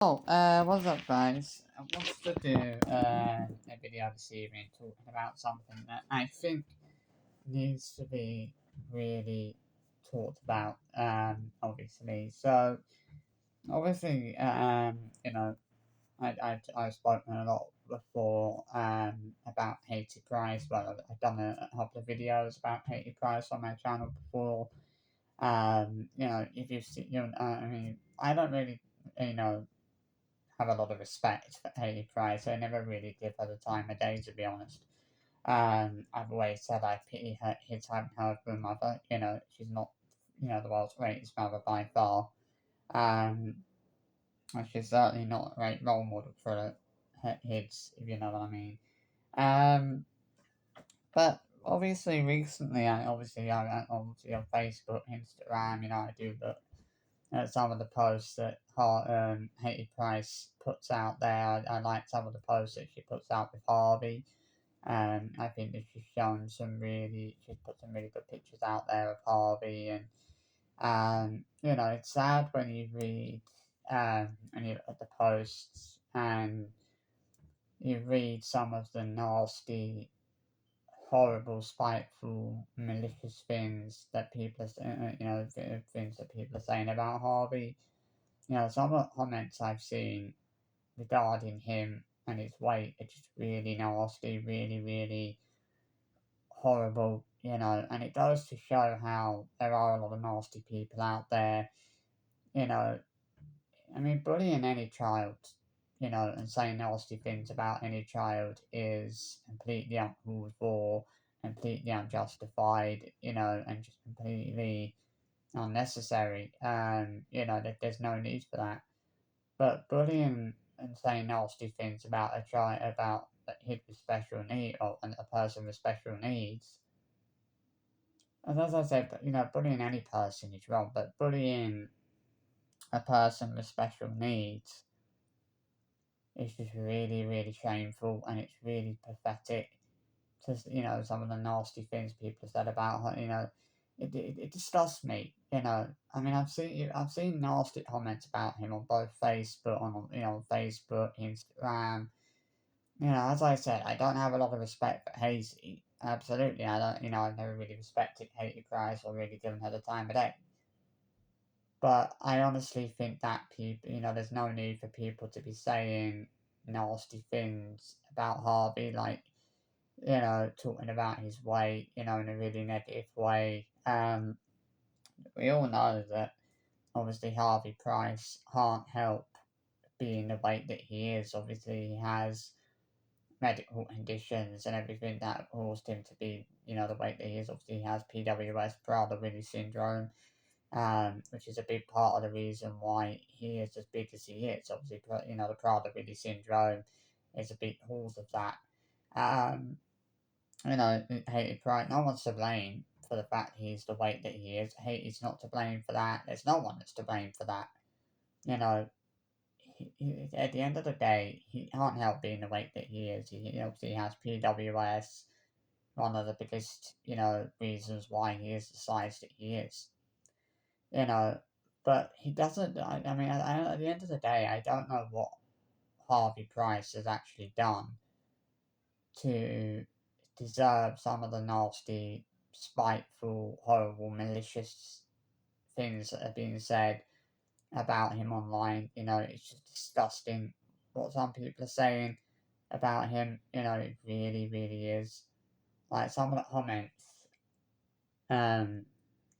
What's up, guys? I wanted to do a video this evening talking about something that I think needs to be really talked about, obviously. So, obviously, I've spoken a lot before, about Haiti Price. Well, I've done a couple of videos about Haiti Price on my channel before. If you've seen, I mean, I don't really, you know, have a lot of respect for Hayley Price. I never really give her the time of day, to be honest. I've always said I pity her, his having her for a mother. She's not, the world's greatest mother by far. Um, and she's certainly not a great role model for her kids, if you know what I mean. Um, but obviously, recently, obviously on Facebook, Instagram, I do look at some of the posts that Haiti Price puts out there. I like some of the posts that she puts out with Harvey. I think that she's put some really good pictures out there of Harvey, and it's sad when you read and you look at the posts and you read some of the nasty, horrible, spiteful, malicious things that things that people are saying about Harvey. Some of the comments I've seen regarding him and his weight are just really nasty, really, really horrible, and it goes to show how there are a lot of nasty people out there, you know. I mean, bullying any child, and saying nasty things about any child is completely uncalled for, completely unjustified, and just completely unnecessary. There's no need for that. But bullying and saying nasty things about a child, about a kid with special need or a person with special needs, and as I said, bullying any person is wrong. But bullying a person with special needs is just really, really shameful, and it's really pathetic. Just some of the nasty things people have said about her. It disgusts me. I mean, I've seen nasty comments about him on both Facebook, Facebook, Instagram. As I said, I don't have a lot of respect for Hazy. Absolutely, I don't. I've never really respected Haiti Price or really given her the time of day. But I honestly think that people, there's no need for people to be saying nasty things about Harvey, like talking about his weight, in a really negative way. We all know that obviously Harvey Price can't help being the weight that he is. Obviously, he has medical conditions and everything that caused him to be, the weight that he is. Obviously, he has PWS, Prader-Willi syndrome, which is a big part of the reason why he is as big as he is. Obviously, the Prader-Willi syndrome is a big cause of that. Um, Hated Pride, no one's to blame for the fact he's the weight that he is. He's not to blame for that. There's no one that's to blame for that. You know, at the end of the day, he can't help being the weight that he is. He obviously has PWS, one of the biggest, reasons why he is the size that he is. You know, but he doesn't. I mean, at the end of the day, I don't know what Harvey Price has actually done to deserve some of the nasty, spiteful, horrible, malicious things that are being said about him online. It's just disgusting what some people are saying about him. It really, really is. Like some of the comments um,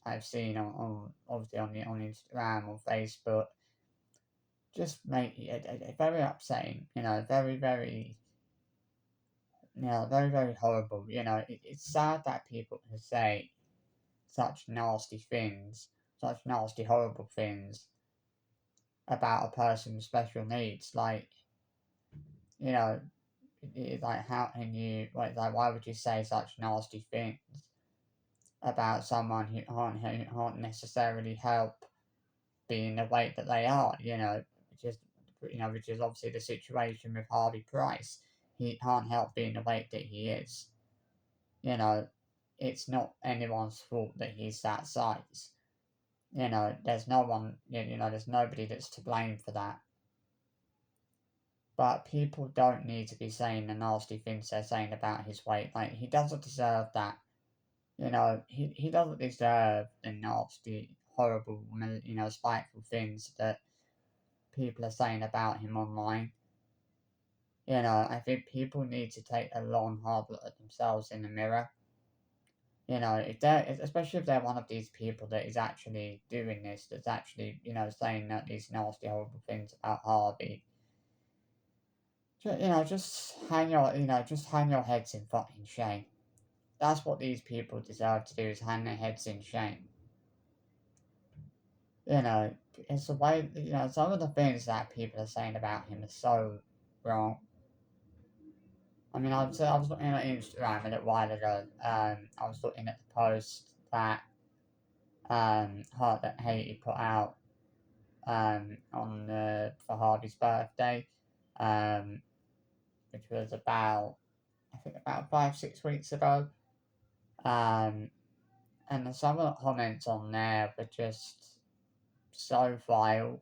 I've seen on obviously on Instagram or Facebook just make it very upsetting. Very, very very, very horrible. It's sad that people can say such nasty things, such nasty, horrible things about a person with special needs. Like, you know, it's like, how can you, like, why would you say such nasty things about someone who can't necessarily help being the weight that they are, which is obviously the situation with Harvey Price. He can't help being the weight that he is. You know, it's not anyone's fault that he's that size. There's no one, there's nobody that's to blame for that. But people don't need to be saying the nasty things they're saying about his weight. Like, he doesn't deserve that. He doesn't deserve the nasty, horrible, spiteful things that people are saying about him online. I think people need to take a long, hard look at themselves in the mirror. If they're, especially if they're one of these people that is actually doing this, that's actually, saying that these nasty, horrible things about Harvey. Just hang your heads in fucking shame. That's what these people deserve to do, is hang their heads in shame. It's the way, some of the things that people are saying about him are so wrong. I mean, I was looking at Instagram a little while ago. I was looking at the post that that Haiti put out for Harvey's birthday, um, which was I think about 5-6 weeks ago. Um, and some of the comments on there were just so vile,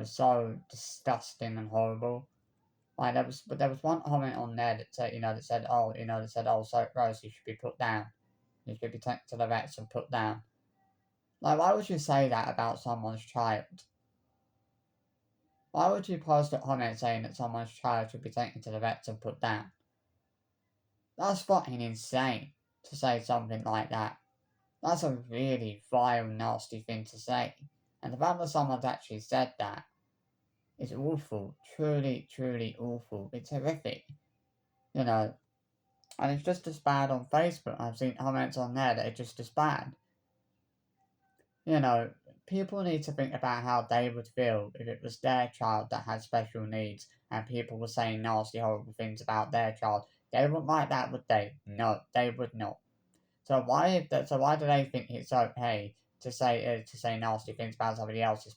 so disgusting and horrible. Like, there was one comment on there that said, oh, so Rose, you should be put down. You should be taken to the vets and put down. Like, why would you say that about someone's child? Why would you post a comment saying that someone's child should be taken to the vets and put down? That's fucking insane to say something like that. That's a really vile, nasty thing to say. And the fact that someone's actually said that is awful. Truly, truly awful. It's horrific. And it's just as bad on Facebook. I've seen comments on there that are just as bad. People need to think about how they would feel if it was their child that had special needs and people were saying nasty, horrible things about their child. They wouldn't like that, would they? No, they would not. So why do they think it's okay to say nasty things about somebody else's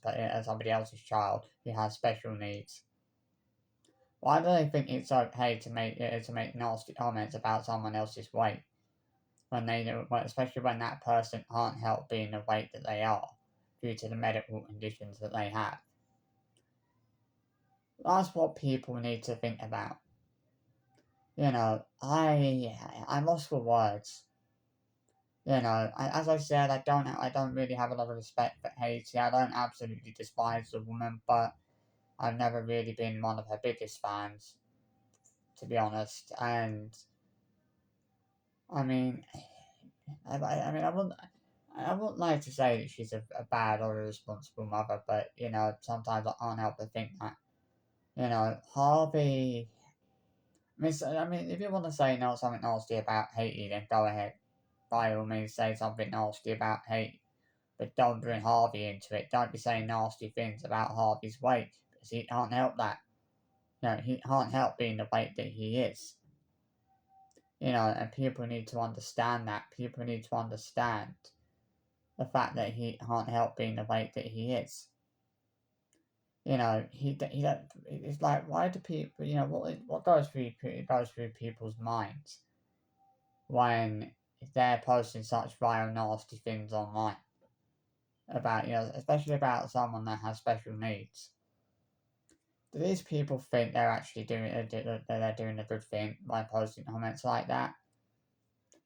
child who has special needs? Why do they think it's okay to make nasty comments about someone else's weight when especially when that person can't help being the weight that they are due to the medical conditions that they have? That's what people need to think about. I'm lost for words. As I said, I don't really have a lot of respect for Haiti. I don't absolutely despise the woman, but I've never really been one of her biggest fans, to be honest. And I mean, I wouldn't like to say that she's a bad or irresponsible mother, but sometimes I can't help but think that. Harvey. If you want to say something nasty about Haiti, then go ahead. By all means, say something nasty about Haiti. But don't bring Harvey into it. Don't be saying nasty things about Harvey's weight, because he can't help that. He can't help being the weight that he is. And people need to understand that. People need to understand the fact that he can't help being the weight that he is. It's like, why do people, what goes through people's minds when they're posting such vile, nasty things online about, especially about someone that has special needs? Do these people think they're actually doing a good thing by posting comments like that?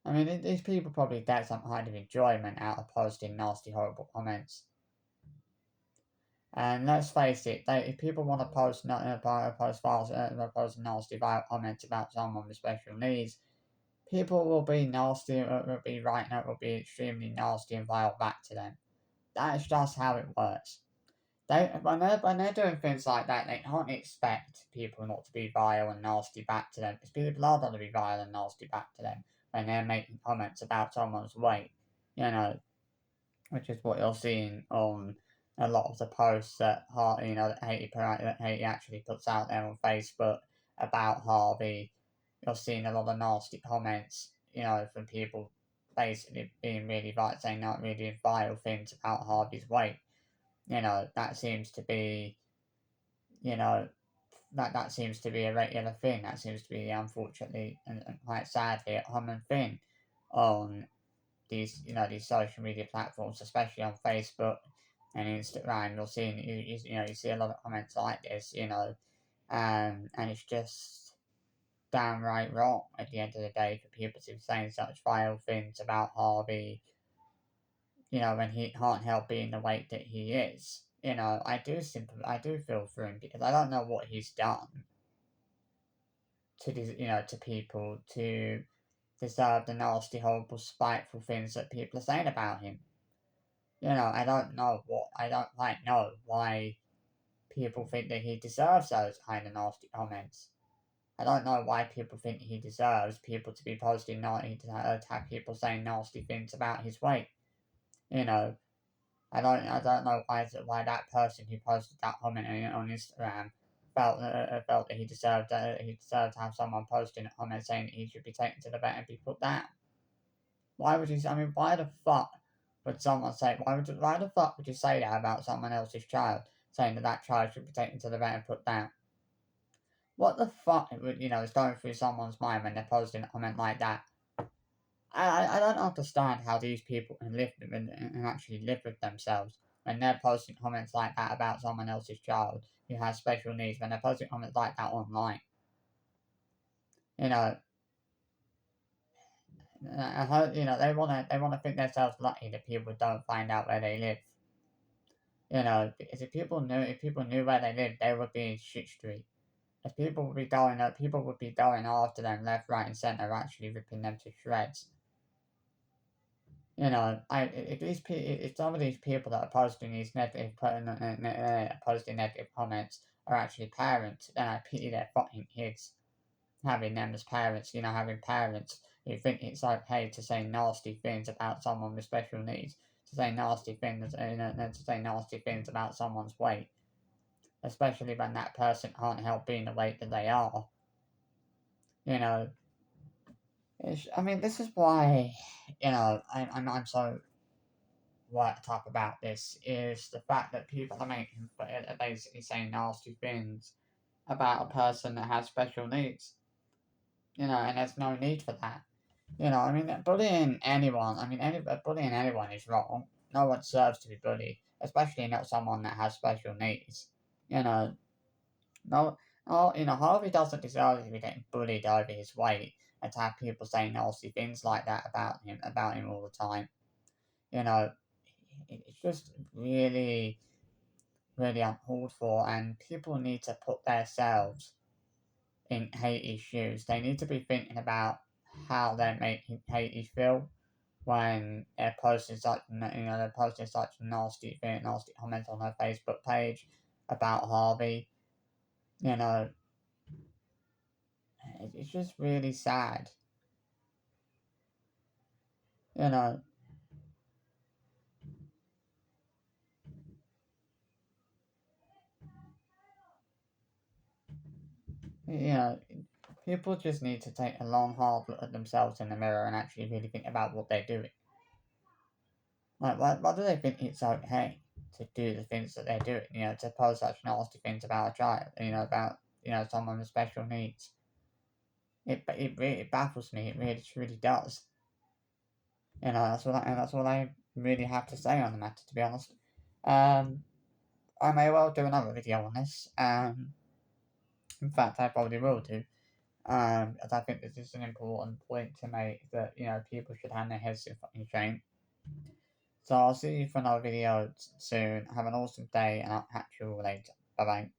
These people probably get some kind of enjoyment out of posting nasty, horrible comments. And let's face it, if people want to post nasty, vile comments about someone with special needs, people will be nasty, will be writing it, will be extremely nasty and vile back to them. That's just how it works. When they're doing things like that, they can't expect people not to be vile and nasty back to them, because people are going to be vile and nasty back to them when they're making comments about someone's weight, which is what you're seeing on a lot of the posts that Haiti actually puts out there on Facebook about Harvey. You're seeing a lot of nasty comments, from people basically being really saying not really vile things about Harvey's weight. That seems to be, that seems to be a regular thing. That seems to be, unfortunately and quite sadly, a common thing on these social media platforms, especially on Facebook and Instagram. You see a lot of comments like this. And it's just downright wrong at the end of the day for people to be saying such vile things about Harvey, when he can't help being the weight that he is. I do feel for him because I don't know what he's done to people to deserve the nasty, horrible, spiteful things that people are saying about him. I don't quite know why people think that he deserves those kind of nasty comments. I don't know why people think he deserves people to be posting to have people saying nasty things about his weight. You know, I don't know why that person who posted that comment on Instagram felt that he deserved to have someone posting a comment saying that he should be taken to the vet and be put down. Why would you? I mean, why the fuck would someone say? Why the fuck would you say that about someone else's child, saying that that child should be taken to the vet and put down? What the fuck is going through someone's mind when they're posting a comment like that? I don't understand how these people can live and actually live with themselves when they're posting comments like that about someone else's child who has special needs, when they're posting comments like that online. You know, I hope they wanna think themselves lucky that people don't find out where they live. Because if people knew where they lived, they would be in shit street. If people would be going after them left, right, and centre, actually ripping them to shreds. If some of these people that are posting these posting negative comments are actually parents, then I pity their fucking kids having them as parents. Having parents who think it's okay to say nasty things about someone with special needs, to say nasty things, about someone's weight, especially when that person can't help being the weight that they are. You know, this is why I'm so what I talk about this is the fact that people are basically saying nasty things about a person that has special needs. And there's no need for that. Bullying anyone. Bullying anyone is wrong. No one deserves to be bullied, especially not someone that has special needs. You know, no, Harvey doesn't deserve to be getting bullied over his weight and to have people saying nasty things like that about him all the time. You know, it's just really, really uncalled for, and people need to put themselves in Haiti's shoes. They need to be thinking about how they're making Haiti feel when they're posting such nasty comments on her Facebook page about Harvey. You know, it's just really sad. You know, you know, people just need to take a long, hard look at themselves in the mirror and actually really think about what they're doing. Like, why do they think it's okay to do the things that they're doing? To post such nasty things about a child, about someone with special needs. It really baffles me. It really does. That's what I really have to say on the matter. To be honest, I may well do another video on this. In fact, I probably will do. As I think this is an important point to make that people should hang their heads in fucking shame. So I'll see you for another video soon. Have an awesome day, and I'll catch you all later. Bye bye.